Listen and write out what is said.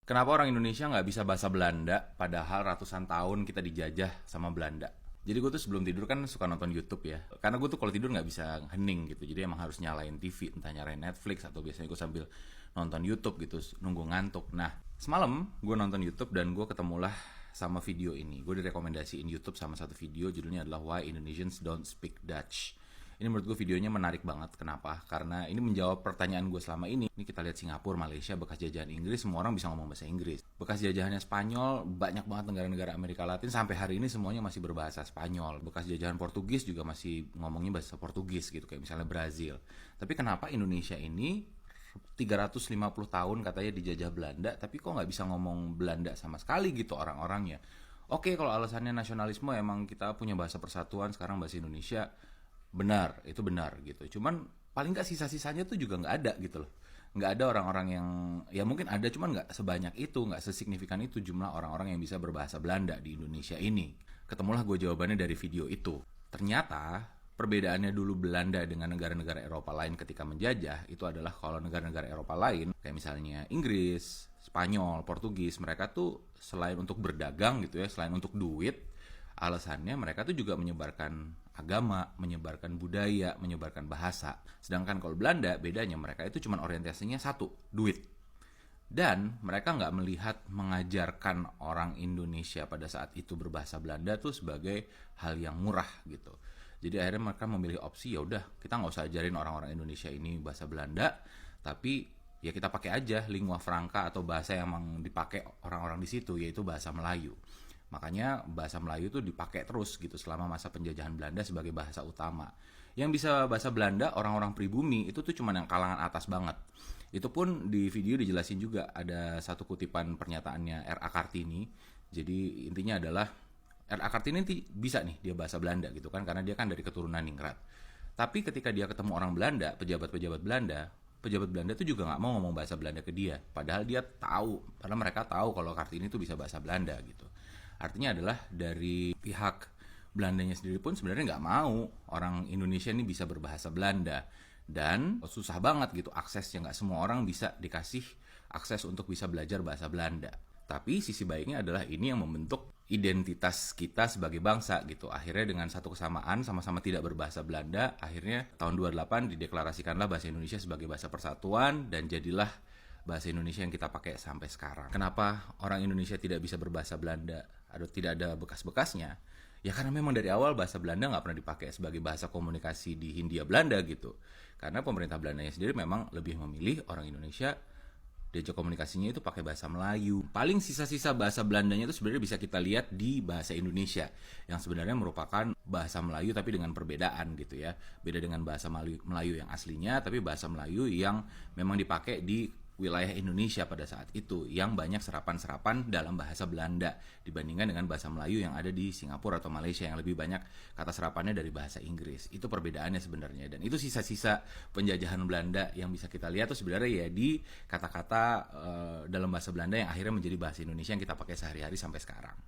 Kenapa orang Indonesia nggak bisa bahasa Belanda padahal ratusan tahun kita dijajah sama Belanda? Jadi gue tuh sebelum tidur kan suka nonton YouTube ya. Karena gue tuh kalau tidur nggak bisa hening gitu. Jadi emang harus nyalain TV, entah nyalain Netflix atau biasanya gue sambil nonton YouTube gitu, nunggu ngantuk. Nah, semalam gue nonton YouTube dan gue ketemulah sama video ini. Gue direkomendasiin YouTube sama satu video, judulnya adalah Why Indonesians Don't Speak Dutch. Ini menurut gue videonya menarik banget. Kenapa? Karena ini menjawab pertanyaan gue selama ini. Ini kita lihat Singapura, Malaysia, bekas jajahan Inggris, semua orang bisa ngomong bahasa Inggris. Bekas jajahannya Spanyol, banyak banget negara-negara Amerika Latin, sampai hari ini semuanya masih berbahasa Spanyol. Bekas jajahan Portugis juga masih ngomongnya bahasa Portugis gitu, kayak misalnya Brazil. Tapi kenapa Indonesia ini 350 tahun katanya dijajah Belanda, tapi kok nggak bisa ngomong Belanda sama sekali gitu orang-orangnya? Oke, kalau alasannya nasionalisme, emang kita punya bahasa persatuan, sekarang bahasa Indonesia. Benar, itu benar gitu. Cuman paling nggak sisa-sisanya tuh juga nggak ada gitu loh. Nggak ada orang-orang yang, ya mungkin ada, cuman nggak sebanyak itu, nggak sesignifikan itu jumlah orang-orang yang bisa berbahasa Belanda di Indonesia ini. Ketemulah gue jawabannya dari video itu. Ternyata perbedaannya dulu Belanda dengan negara-negara Eropa lain ketika menjajah itu adalah kalau negara-negara Eropa lain kayak misalnya Inggris, Spanyol, Portugis, mereka tuh selain untuk berdagang gitu ya, selain untuk duit, alasannya mereka tuh juga menyebarkan agama, menyebarkan budaya, menyebarkan bahasa. Sedangkan kalau Belanda, bedanya mereka itu cuma orientasinya satu, duit. Dan mereka nggak melihat mengajarkan orang Indonesia pada saat itu berbahasa Belanda tuh sebagai hal yang murah gitu. Jadi akhirnya mereka memilih opsi, ya udah kita nggak usah ajarin orang-orang Indonesia ini bahasa Belanda, tapi ya kita pakai aja lingua franca atau bahasa yang emang dipakai orang-orang di situ, yaitu bahasa Melayu. Makanya bahasa Melayu itu dipakai terus gitu selama masa penjajahan Belanda sebagai bahasa utama. Yang bisa bahasa Belanda orang-orang pribumi itu tuh cuma yang kalangan atas banget. Itu pun di video dijelasin juga, ada satu kutipan pernyataannya R.A. Kartini. Jadi intinya adalah R.A. Kartini bisa nih dia bahasa Belanda gitu kan, karena dia kan dari keturunan ningrat. Tapi ketika dia ketemu orang Belanda, pejabat Belanda tuh juga nggak mau ngomong bahasa Belanda ke dia. Padahal mereka tahu kalau Kartini tuh bisa bahasa Belanda gitu. Artinya adalah dari pihak Belandanya sendiri pun sebenarnya nggak mau orang Indonesia ini bisa berbahasa Belanda. Dan susah banget gitu aksesnya, nggak semua orang bisa dikasih akses untuk bisa belajar bahasa Belanda. Tapi sisi baiknya adalah ini yang membentuk identitas kita sebagai bangsa gitu. Akhirnya dengan satu kesamaan, sama-sama tidak berbahasa Belanda, akhirnya tahun 28 dideklarasikanlah bahasa Indonesia sebagai bahasa persatuan dan jadilah bahasa Indonesia yang kita pakai sampai sekarang. Kenapa orang Indonesia tidak bisa berbahasa Belanda atau tidak ada bekas-bekasnya? Ya karena memang dari awal bahasa Belanda nggak pernah dipakai sebagai bahasa komunikasi di Hindia Belanda gitu. Karena pemerintah Belandanya sendiri memang lebih memilih orang Indonesia diajak komunikasinya itu pakai bahasa Melayu. Paling sisa-sisa bahasa Belandanya itu sebenarnya bisa kita lihat di bahasa Indonesia, yang sebenarnya merupakan bahasa Melayu tapi dengan perbedaan gitu ya. Beda dengan bahasa Melayu yang aslinya, tapi bahasa Melayu yang memang dipakai di wilayah Indonesia pada saat itu, yang banyak serapan-serapan dalam bahasa Belanda dibandingkan dengan bahasa Melayu yang ada di Singapura atau Malaysia yang lebih banyak kata serapannya dari bahasa Inggris. Itu perbedaannya sebenarnya, dan itu sisa-sisa penjajahan Belanda yang bisa kita lihat tuh sebenarnya ya di kata-kata dalam bahasa Belanda yang akhirnya menjadi bahasa Indonesia yang kita pakai sehari-hari sampai sekarang.